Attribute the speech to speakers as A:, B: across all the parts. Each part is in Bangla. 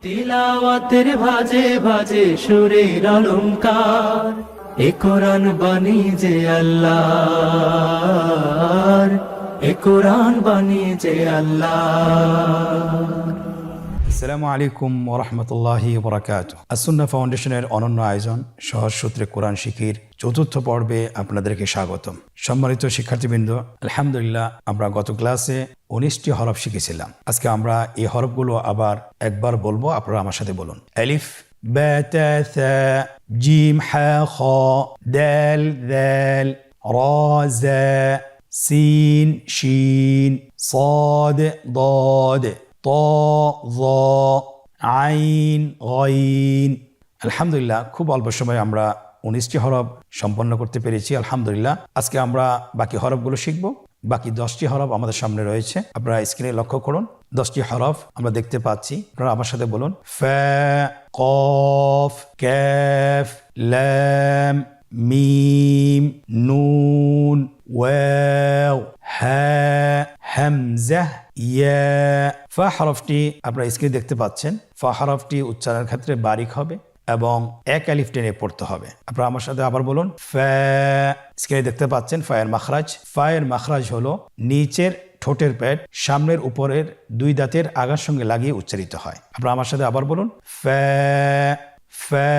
A: তিলাওয়াতের ভাজে ভাজে সুরের অলংকার, এ কোরআন বাণী যে আল্লাহর, এ কোরআন বাণী যে আল্লাহর।
B: আসসালামু আলাইকুম ওরহমতুল্লাহি ওবরাকাতুহু। আসুন্নাহ ফাউন্ডেশনের অনন্য আয়োজন সহজ সূত্রে কোরআন শিখির চতুর্থ পর্বে আপনাদেরকে স্বাগতম। সম্মানিত শিক্ষার্থীবৃন্দ, আলহামদুলিল্লাহ আমরা গত ক্লাসে 19টি হরফ শিখেছিলাম। আজকে আমরা এই হরফগুলো আবার একবার বলবো, আপনারা আমার সাথে বলুন। আলিফ, বা, তা, সা, জিম, হা, খ, দাল, যাল, রা, জা, সিন, শিন, صاد, ضاد, ত, য, আইন, গইন। আলহামদুলিল্লাহ খুব অল্প সময়ে আমরা 19টি হরফ সম্পন্ন করতে পেরেছি আলহামদুলিল্লাহ। আজকে আমরা বাকি হরফগুলো শিখব। বাকি 10টি হরফ আমাদের সামনে রয়েছে, আপনারা স্ক্রিনে লক্ষ্য করুন। 10টি হরফ আমরা দেখতে পাচ্ছি, আপনারা আমার সাথে বলুন। ফা, কফ, কাফ, লাম, মিম, নুন, ওয়াও, হা, হামজা, ইয়া। ফা হরফটি আপনারা স্ক্রিনে দেখতে পাচ্ছেন। ফা হরফটি উচ্চারণের ক্ষেত্রে বারিক হবে এবং এক আলিফ টেনে পড়তে হবে। আপনারা আমার সাথে আবার বলুন। ফা, স্ক্রিনে দেখতে পাচ্ছেন ফায়ের মাখরাজ। ফায়ের মাখরাজ হলো নিচের ঠোঁটের প্যাড সামনের উপরের দুই দাঁতের আগার সঙ্গে লাগিয়ে উচ্চারিত হয়। আপনারা আমার সাথে আবার বলুন। ফা, ফা।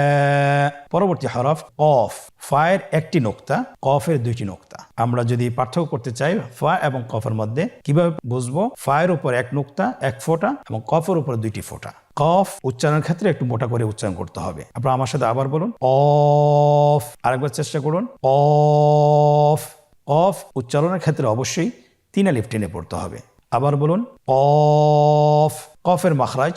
B: পরবর্তী হরফ কফ। ফায়ের একটি নোক্তা, কফের দুইটি নোক্তা। আমরা যদি পার্থক্য করতে চাই ফা এবং কফের মধ্যে, কিভাবে বুঝবো? ফায়ের উপর এক নোক্তা, এক ফোঁটা, এবং কফের উপর দুইটি ফোঁটা। কফ উচ্চারণের ক্ষেত্রে একটু মোটা করে উচ্চারণ করতে হবে। আপনারা আমার সাথে আবার বলুন। কফ। আরেকবার চেষ্টা করুন। কফ। কফ উচ্চারণের ক্ষেত্রে অবশ্যই 3 আলিফ টেনে পড়তে হবে। আবার বলুন কফ। কফের মাখরাজ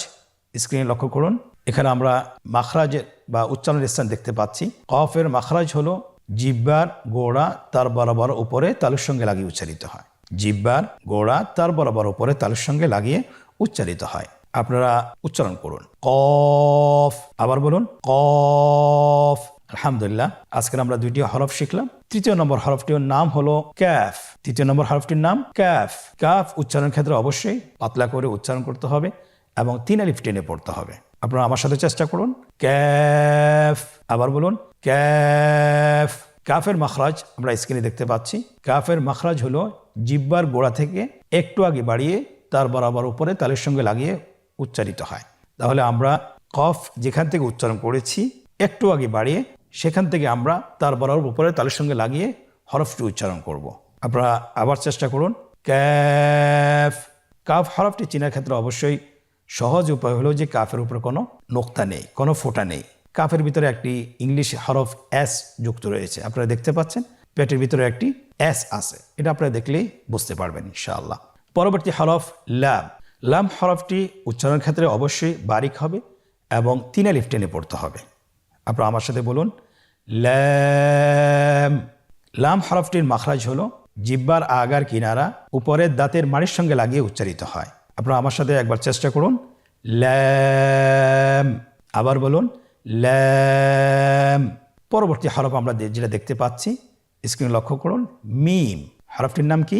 B: স্ক্রিনে লক্ষ্য করুন। এখানে আমরা মাখরাজের বা উচ্চারণের স্থান দেখতে পাচ্ছি। কফের মাখরাজ হলো জিহ্বার গোড়া তার বরাবর উপরে তালুর সঙ্গে লাগিয়ে উচ্চারিত হয়। জিহ্বার গোড়া তার বরাবর উপরে তালুর সঙ্গে লাগিয়ে উচ্চারিত হয়। আপনারা উচ্চারণ করুন কফ। আবার বলুন কফ। আলহামদুলিল্লাহ আজকের আমরা 2টি হরফ শিখলাম। তৃতীয় নম্বর হরফটির নাম হলো ক্যাফ। তৃতীয় নম্বর হরফটির নাম ক্যাফ। কাফ উচ্চারণের ক্ষেত্রে অবশ্যই পাতলা করে উচ্চারণ করতে হবে এবং 3 আলিফ টেনে পড়তে হবে। আপনারা আমার সাথে চেষ্টা করুন। ক্যাফ। আবার বলুন ক্যাফ। কাফের মাখরাজ আমরা স্ক্রিনে দেখতে পাচ্ছি। কাফের মাখরাজ হলো জিহ্বার গোড়া থেকে একটু আগে বাড়িয়ে তার বরাবর উপরে তালের সঙ্গে লাগিয়ে উচ্চারিত হয়। তাহলে আমরা কফ যেখান থেকে উচ্চারণ করেছি একটু আগে বাড়িয়ে সেখান থেকে আমরা তার বরাবর উপরে তালের সঙ্গে লাগিয়ে হরফটি উচ্চারণ করব। আপনারা আবার চেষ্টা করুন। ক্যাফ। কাফ হরফটি চেনার ক্ষেত্রে অবশ্যই সহজ উপায় হলো যে কাফের উপরে কোনো নোক্তা নেই, কোনো ফোঁটা নেই। কাফের ভিতরে একটি ইংলিশ হরফ এস যুক্ত রয়েছে, আপনারা দেখতে পাচ্ছেন। পেটের ভিতরে একটি এস আছে, এটা আপনারা দেখলেই বুঝতে পারবেন ইনশাআল্লাহ। পরবর্তী হরফ লাম। লাম হরফটি উচ্চারণের ক্ষেত্রে অবশ্যই বারিক হবে এবং 3 আলিফ টেনে পড়তে হবে। আপনারা আমার সাথে বলুন লাম। লাম হরফটির মাখরাজ হলো জিহ্বার আগার কিনারা উপরের দাঁতের মাড়ির সঙ্গে লাগিয়ে উচ্চারিত হয়। আপনারা আমার সাথে একবার চেষ্টা করুন। লাম। আবার বলুন লাম। পরবর্তী হরফ আমরা যেটা দেখতে পাচ্ছি স্ক্রিনে লক্ষ্য করুন। মিম। হরফটির নাম কি?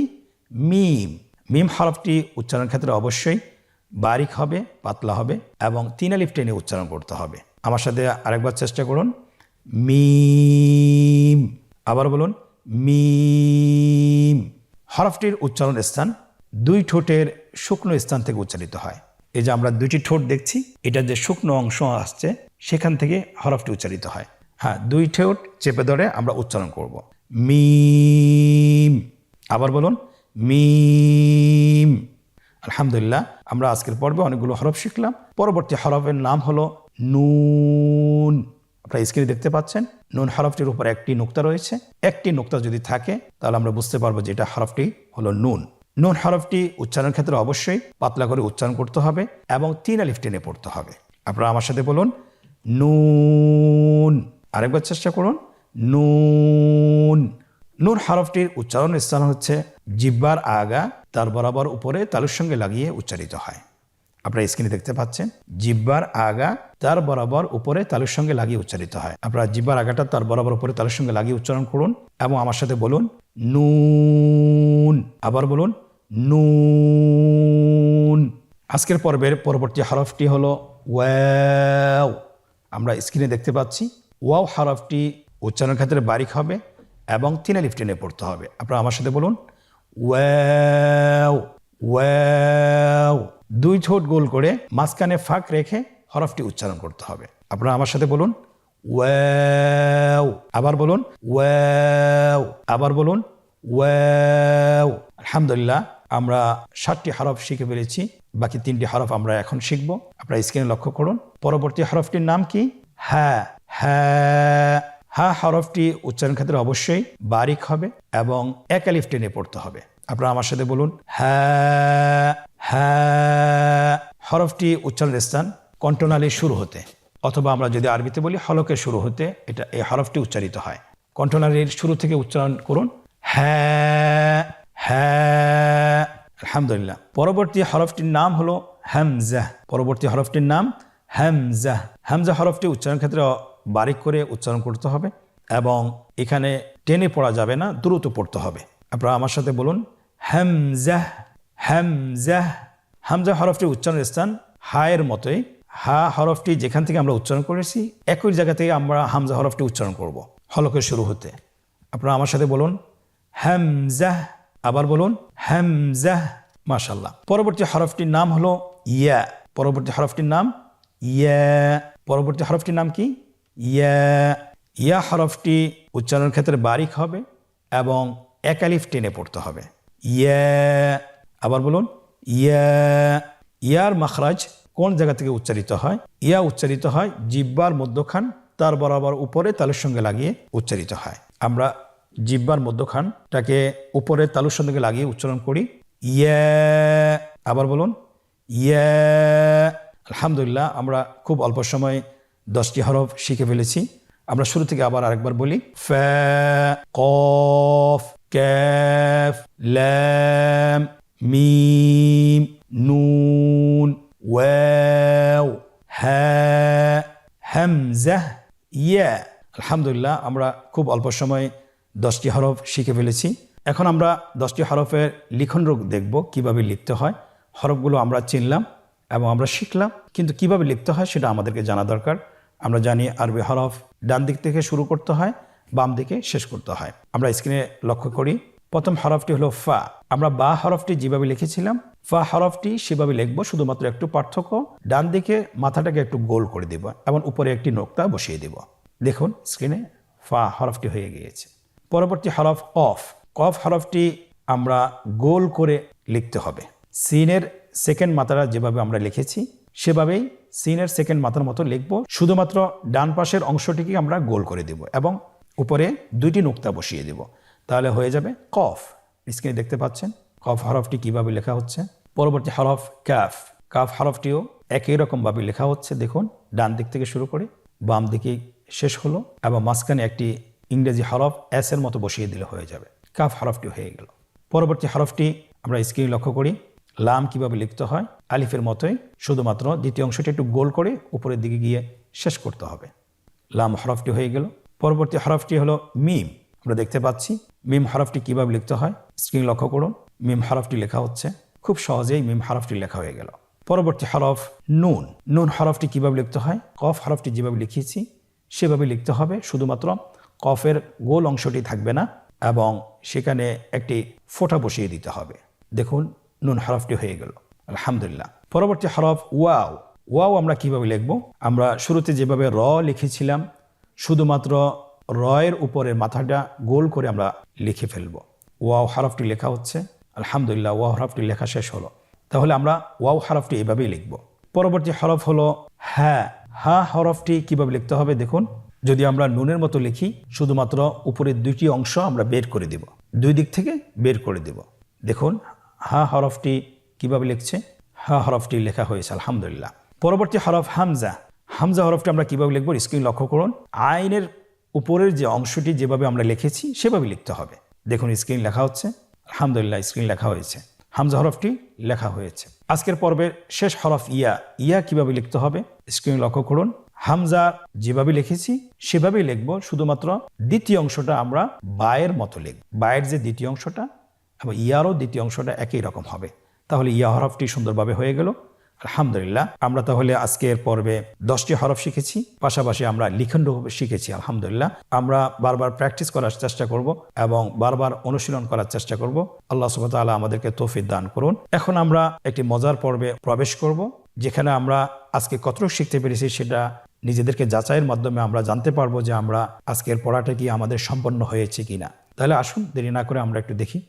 B: মিম। মিম হরফটি উচ্চারণের ক্ষেত্রে অবশ্যই বারিক হবে, পাতলা হবে এবং 3 আলিফ টেনে উচ্চারণ করতে হবে। আমার সাথে আরেকবার চেষ্টা করুন। মিম। আবার বলুন মিম। হরফটির উচ্চারণ স্থান 2 ঠোঁটের শুকনো স্থান থেকে উচ্চারিত হয়। এই যে আমরা 2টি ঠোঁট দেখছি, এটা যে শুকনো অংশ আসছে সেখান থেকে হরফটি উচ্চারিত হয়। হ্যাঁ, 2 ঠোঁট চেপে ধরে আমরা উচ্চারণ করব মিম। আবার বলুন মিম। আলহামদুলিল্লাহ আমরা আজকের পর্বে অনেকগুলো হরফ শিখলাম। পরবর্তী হরফের নাম হলো নুন। আপনারা স্ক্রিনে দেখতে পাচ্ছেন নুন হরফটির উপর একটি নোক্তা রয়েছে। একটি নোক্তা যদি থাকে তাহলে আমরা বুঝতে পারবো যে এটা হরফটি হলো নুন। নুন হরফটি উচ্চারণের ক্ষেত্রে অবশ্যই পাতলা করে উচ্চারণ করতে হবে এবং 3 আলিফ টেনে পড়তে হবে। আপনারা আমার সাথে বলুন নুন। আরেকবার চেষ্টা করুন নুন। নুন হরফটির উচ্চারণ স্থান হচ্ছে জিহ্বার আগা তার বরাবর উপরে তালুর সঙ্গে লাগিয়ে উচ্চারিত হয়। আপনারা স্ক্রিনে দেখতে পাচ্ছেন জিহ্বার আগা তার বরাবর উপরে তালুর সঙ্গে লাগিয়ে উচ্চারিত হয়। আপনারা জিহ্বার আগাটা তার বরাবর উপরে তালুর সঙ্গে লাগিয়ে উচ্চারণ করুন এবং আমার সাথে বলুন নুন। আবার বলুন নুন। আজকের পর্বের পরবর্তী হরফটি হলো ওয়াও। আমরা স্ক্রিনে দেখতে পাচ্ছি ওয়াও হরফটি উচ্চারণের ক্ষেত্রে বারিক হবে এবং 3 আলিফ টেনে পড়তে হবে। আপনারা আমার সাথে বলুন ওয়াও ওয়াও। 2 ঠোঁট গোল করে মাঝখানে ফাঁক রেখে হরফটি উচ্চারণ করতে হবে। আপনারা আমার সাথে বলুন ওয়াও। আবার বলুন ওয়াও। আবার বলুন ওয়াও। আলহামদুলিল্লাহ, আমরা 7টি হরফ শিখে ফেলেছি। বাকি 3টি হরফ আমরা এখন শিখব। আপনারা স্ক্রিনে লক্ষ্য করুন। পরবর্তী হরফটির নাম কি? হ্যাঁ। হ্যাঁ হা হরফটি উচ্চারণ ক্ষেত্রে অবশ্যই বারিক হবে এবং 1 আলিফ টেনে পড়তে হবে। আপনারা আমার সাথে বলুন হ্যাঁ। হ্যাঁ হরফটি উচ্চারণের স্থান কণ্ঠনালীর শুরু হতে, অথবা আমরা যদি আরবিতে বলি হলকের শুরু হতে এই হরফটি উচ্চারিত হয়। কণ্ঠনালীর শুরু থেকে উচ্চারণ করুন হ্যাঁ। হ্যাঁ। আলহামদুলিল্লাহ। পরবর্তী হরফটির নাম হলো হামজা। পরবর্তী হরফটির নাম হামজা। হামজা হরফটি উচ্চারণ ক্ষেত্রে বারিক করে উচ্চারণ করতে হবে এবং এখানে টেনে পড়া যাবে না, দ্রুত পড়তে হবে। আপনারা আমার সাথে বলুন হামজা। হামজা। হামজা হরফটি উচ্চারণের স্থান হায়ের মতোই। হা হরফটি যেখান থেকে আমরা উচ্চারণ করেছি একই জায়গা থেকে আমরা হামজা হরফটি উচ্চারণ করব হলকের শুরু হতে। আপনারা আমার সাথে বলুন হামজা। আবার বলুন হামজা। মাশাআল্লাহ। পরবর্তী হরফটির নাম হলো ইয়া। পরবর্তী হরফটির নাম ইয়া। পরবর্তী হরফটির নাম কি? ইয়া। ইয়া হরফটি উচ্চারণের ক্ষেত্রে বারিক হবে এবং 1 আলিফ টেনে পড়তে হবে। ইয়া। আবার বলুন ইয়া। ইয়ার মাখরাজ কোন জায়গা থেকে উচ্চারিত হয়? ইয়া উচ্চারিত হয় জিহ্বার মধ্যখান তার বরাবর উপরে তালুর সঙ্গে লাগিয়ে উচ্চারিত হয়। আমরা জিহ্বার মধ্যখানটাকে উপরে তালুর সঙ্গে লাগিয়ে উচ্চারণ করি ইয়া। আবার বলুন ইয়া। আলহামদুলিল্লাহ, আমরা খুব অল্প সময় 10টি হরফ শিখে ফেলেছি। আমরা শুরু থেকে আবার আরেকবার বলি ফা, কফ, কাফ, লাম, মিম, নুন, ওয়াও, হা, হামজা, ইয়া। আলহামদুলিল্লাহ, আমরা খুব অল্প সময় 10টি হরফ শিখে ফেলেছি। এখন আমরা 10টি হরফের লিখন রূপ দেখব, কিভাবে লিখতে হয়। হরফগুলো আমরা চিনলাম এবং আমরা শিখলাম, কিন্তু কিভাবে লিখতে হয় সেটা আমাদেরকে জানা দরকার। আমরা জানি আরবি হরফ ডান দিক থেকে শুরু করতে হয়, বাম দিকে শেষ করতে হয়। আমরা স্ক্রিনে লক্ষ্য করি, প্রথম হরফটি হলো ফা। আমরা বা হরফটি যেভাবে লিখেছিলাম ফা হরফটি সেভাবে লিখবো, শুধুমাত্র একটু পার্থক্য, ডান দিকে মাথাটাকে একটু গোল করে দেব এবং উপরে একটি নোক্তা বসিয়ে দেব। দেখুন স্ক্রিনে ফা হরফটি হয়ে গিয়েছে। পরবর্তী হরফ কফ। কফ হরফটি আমরা গোল করে লিখতে হবে। সিনের সেকেন্ড মাথাটা যেভাবে আমরা লিখেছি সেভাবেই সিনের সেকেন্ড মাথার মতো লিখব, শুধুমাত্র ডান পাশের অংশটিকে আমরা গোল করে দেব এবং উপরে 2টি নোক্তা বসিয়ে দেব, তাহলে হয়ে যাবে কফ। স্ক্রিনে দেখতে পাচ্ছেন কফ হরফটি কিভাবে লেখা হচ্ছে। পরবর্তী হরফ কাফ। কাফ হরফটিও একই রকমভাবে লেখা হচ্ছে। দেখুন ডান দিক থেকে শুরু করে বাম দিকে শেষ হলো এবং মাঝখানে একটি ইংরেজি হরফ এস এর মতো বসিয়ে দিলে হয়ে যাবে, কাফ হরফটি হয়ে গেল। পরবর্তী হরফটি আমরা স্ক্রিনে লক্ষ্য করি, লাম কিভাবে লিখতে হয় আলিফের মতোই, শুধুমাত্র দ্বিতীয় অংশটি একটু গোল করে উপরের দিকে গিয়ে শেষ করতে হবে। লাম হরফটি হয়ে গেল। পরবর্তী হরফটি হলো মিম। আমরা দেখতে পাচ্ছি মিম হরফটি কিভাবে লিখতে হয়, স্ক্রিন লক্ষ্য করুন। মিম হরফটি লেখা হচ্ছে, খুব সহজেই মিম হরফটি লেখা হয়ে গেল। পরবর্তী হরফ নুন। নুন হরফটি কিভাবে লিখতে হয়, কফ হরফটি যেভাবে লিখিয়েছি সেভাবে লিখতে হবে, শুধুমাত্র কফের গোল অংশটি থাকবে না এবং সেখানে একটি ফোঁটা বসিয়ে দিতে হবে। দেখুন নুন হরফটি হয়ে গেল। আলহামদুলিল্লাহ। পরবর্তী হরফ ওয়াও। ওয়াও আমরা কিভাবে লিখব? আমরা শুরুতে যেভাবে র লিখেছিলাম শুধুমাত্র রয়ের উপরে মাথাটা গোল করে আমরা লিখে ফেলব। ওয়াও হরফটি লেখা হচ্ছে। আলহামদুলিল্লাহ, ওয়াও হরফটি লেখা শেষ হলো। তাহলে আমরা ওয়াও হরফটি এভাবেই লিখব। পরবর্তী হরফ হলো হ্যাঁ। হা হরফটি কিভাবে লিখতে হবে দেখুন, যদি আমরা নুনের মতো লিখি শুধুমাত্র উপরের 2টি অংশ আমরা বের করে দেব, 2 দিক থেকে বের করে দেব। দেখুন হা হরফটি কিভাবে লিখছে, হা হরফটি লেখা হয়েছে। আলহামদুলিল্লাহ। পরবর্তী হরফ হামজা। হামজা হরফটি আমরা কিভাবে লিখব, স্ক্রিন লক্ষ্য করুন। আইনের উপরের যে অংশটি যেভাবে আমরা লিখেছি সেভাবে লিখতে হবে। দেখুন স্ক্রিন লেখা হচ্ছে। আলহামদুলিল্লাহ, স্ক্রিন লেখা হয়েছে, হামজা হরফটি লেখা হয়েছে। আজকের পর্বের শেষ হরফ ইয়া। ইয়া কিভাবে লিখতে হবে, স্ক্রিন লক্ষ্য করুন। হামজা যেভাবে লিখেছি সেভাবেই লিখব, শুধুমাত্র দ্বিতীয় অংশটা আমরা বায়ের মতো লিখব। বায়ের যে দ্বিতীয় অংশটা এবং ইয়ারও দ্বিতীয় অংশটা একই রকম হবে। তাহলে ইয়া হরফটি সুন্দরভাবে হয়ে গেল। আলহামদুলিল্লাহ, আমরা তাহলে আজকের পর্বে 10টি হরফ শিখেছি, পাশাপাশি আমরা লিখন শিখেছি। আলহামদুলিল্লাহ, আমরা বারবার প্র্যাকটিস করার চেষ্টা করব এবং বারবার অনুশীলন করার চেষ্টা করব। আল্লাহ সুবহানাহু ওয়া তাআলা আমাদেরকে তৌফিক দান করুন। এখন আমরা একটি মজার পর্বে প্রবেশ করব, যেখানে আমরা আজকে কতটুকু শিখতে পেরেছি সেটা নিজেদেরকে যাচাইয়ের মাধ্যমে আমরা জানতে পারবো যে আমরা আজকের পড়াটা কি আমাদের সম্পন্ন হয়েছে কিনা। তাহলে আসুন দেরি না করে আমরা একটু দেখি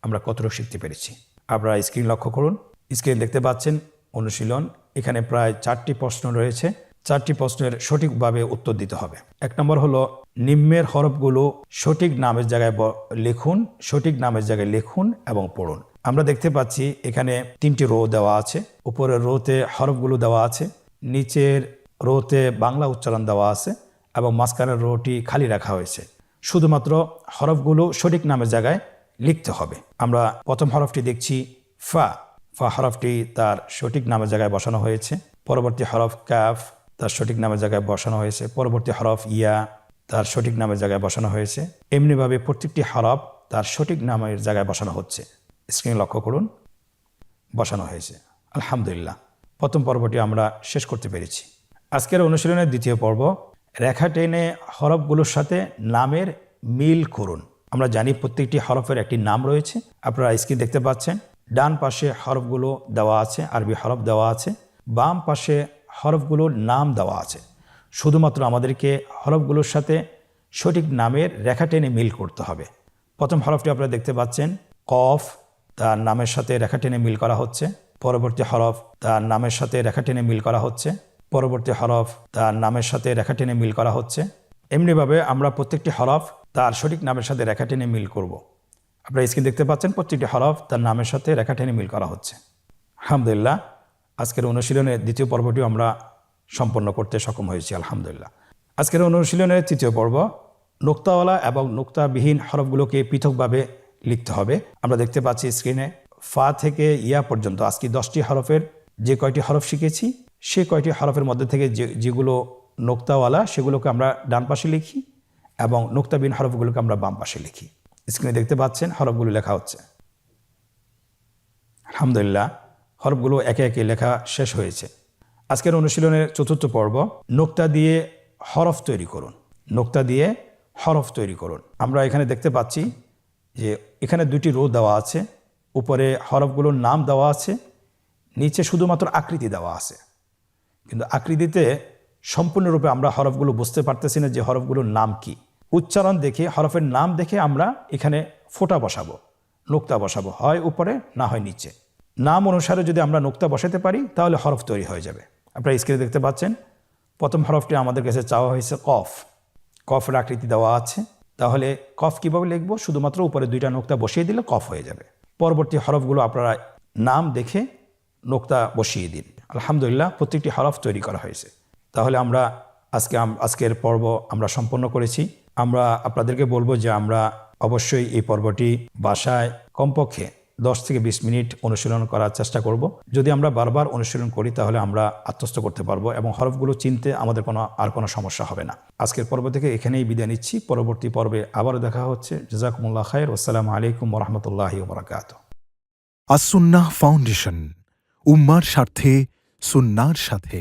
B: আমরা কতটুকু শিখতে পেরেছি। আপনারা স্ক্রিন লক্ষ্য করুন, স্ক্রিন দেখতে পাচ্ছেন অনুশীলন। এখানে প্রায় 4টি প্রশ্ন রয়েছে। 4টি প্রশ্নের সঠিকভাবে উত্তর দিতে হবে। 1 নম্বর হলো নিম্নের হরফগুলো সঠিক নামের জায়গায় লিখুন, সঠিক নামের জায়গায় লিখুন এবং পড়ুন। আমরা দেখতে পাচ্ছি এখানে 3টি রো দেওয়া আছে। উপরের রোতে হরফগুলো দেওয়া আছে, নিচের রোতে বাংলা উচ্চারণ দেওয়া আছে এবং মাঝখানের রোটি খালি রাখা হয়েছে। শুধুমাত্র হরফগুলো সঠিক নামের জায়গায় লিখতে হবে। আমরা প্রথম হরফটি দেখছি ফা। ফা হরফটি তার সঠিক নামের জায়গায় বসানো হয়েছে। পরবর্তী হরফ কাফ, তার সঠিক নামের জায়গায় বসানো হয়েছে। পরবর্তী হরফ ইয়া, তার সঠিক নামের জায়গায় বসানো হয়েছে। এমনিভাবে প্রত্যেকটি হরফ তার সঠিক নামের জায়গায় বসানো হচ্ছে। স্ক্রিনে লক্ষ্য করুন, বসানো হয়েছে। আলহামদুলিল্লাহ, প্রথম পর্বটি আমরা শেষ করতে পেরেছি। আজকের অনুশীলনের দ্বিতীয় পর্ব, রেখা টেনে হরফগুলোর সাথে নামের মিল করুন। আমরা জানি প্রত্যেকটি হরফের একটি নাম রয়েছে। আপনারা স্ক্রিন দেখতে পাচ্ছেন, ডান পাশে হরফগুলো দেওয়া আছে, আরবি হরফ দেওয়া আছে। বাম পাশে হরফগুলোর নাম দেওয়া আছে। শুধুমাত্র আমাদেরকে হরফগুলোর সাথে সঠিক নামের রেখা টেনে মিল করতে হবে। প্রথম হরফটি আপনারা দেখতে পাচ্ছেন কফ, তার নামের সাথে রেখা টেনে মিল করা হচ্ছে। পরবর্তী হরফ তার নামের সাথে রেখা টেনে মিল করা হচ্ছে। পরবর্তী হরফ তার নামের সাথে রেখা টেনে মিল করা হচ্ছে। এমনিভাবে আমরা প্রত্যেকটি হরফ তার সঠিক নামের সাথে রেখা টেনে মিল করব। আপনারা স্ক্রিন দেখতে পাচ্ছেন প্রত্যেকটি হরফ তার নামের সাথে রেখা টেনে মিল করা হচ্ছে। আলহামদুলিল্লাহ, আজকের অনুশীলনের দ্বিতীয় পর্বটিও আমরা সম্পন্ন করতে সক্ষম হয়েছি। আলহামদুলিল্লাহ, আজকের অনুশীলনের তৃতীয় পর্ব, নোক্তাওয়ালা এবং নোক্তাবিহীন হরফগুলোকে পৃথকভাবে লিখতে হবে। আমরা দেখতে পাচ্ছি স্ক্রিনে ফা থেকে ইয়া পর্যন্ত আজকে 10টি হরফের যে কয়টি হরফ শিখেছি, সে কয়টি হরফের মধ্যে থেকে যেগুলো নোক্তাওয়ালা সেগুলোকে আমরা ডান পাশে লিখি এবং নোক্তাবিহীন হরফগুলোকে আমরা বাম পাশে লিখি। স্ক্রিনে দেখতে পাচ্ছেন হরফগুলো লেখা হচ্ছে। আলহামদুলিল্লাহ, হরফগুলো একে একে লেখা শেষ হয়েছে। আজকের অনুশীলনের চতুর্থ পর্ব, নোক্তা দিয়ে হরফ তৈরি করুন। নোক্তা দিয়ে হরফ তৈরি করুন। আমরা এখানে দেখতে পাচ্ছি যে এখানে 2টি রো দেওয়া আছে। উপরে হরফগুলোর নাম দেওয়া আছে, নিচে শুধুমাত্র আকৃতি দেওয়া আছে। কিন্তু আকৃতিতে সম্পূর্ণরূপে আমরা হরফগুলো বুঝতে পারতেছি না যে হরফগুলোর নাম কি। উচ্চারণ দেখে, হরফের নাম দেখে আমরা এখানে ফোঁটা বসাবো, নোক্তা বসাবো, হয় উপরে না হয় নিচে। নাম অনুসারে যদি আমরা নোক্তা বসাতে পারি তাহলে হরফ তৈরি হয়ে যাবে। আপনারা স্ক্রিনে দেখতে পাচ্ছেন প্রথম হরফটি আমাদের কাছে চাওয়া হয়েছে কফ। কফের আকৃতি দেওয়া আছে, তাহলে কফ কিভাবে লিখবো? শুধুমাত্র উপরে 2টা নোক্তা বসিয়ে দিলে কফ হয়ে যাবে। পরবর্তী হরফগুলো আপনারা নাম দেখে নোক্তা বসিয়ে দিন। আলহামদুলিল্লাহ, প্রত্যেকটি হরফ তৈরি করা হয়েছে। তাহলে আমরা আজকের পর্ব আমরা সম্পন্ন করেছি। আমরা আপনাদেরকে বলবো যে আমরা অবশ্যই এই পর্বটি বাসায় কমপক্ষে 10 থেকে 20 মিনিট অনুশীলন করার চেষ্টা করব। যদি আমরা বারবার অনুশীলন করি তাহলে আমরা আত্মস্থ করতে পারবো এবং হরফগুলো চিনতে আমাদের কোনো সমস্যা হবে না। আজকের পর্ব থেকে এখানেই বিদায় নিচ্ছি। পরবর্তী পর্বে আবারও দেখা হচ্ছে। জাযাকুমুল্লাহ খায়র। আসসালামু আলাইকুম ওয়া রাহমাতুল্লাহি ওয়া বারাকাতুহু।
C: আসুন্নাহ ফাউন্ডেশন, উম্মার স্বার্থে সুন্নাহর সাথে।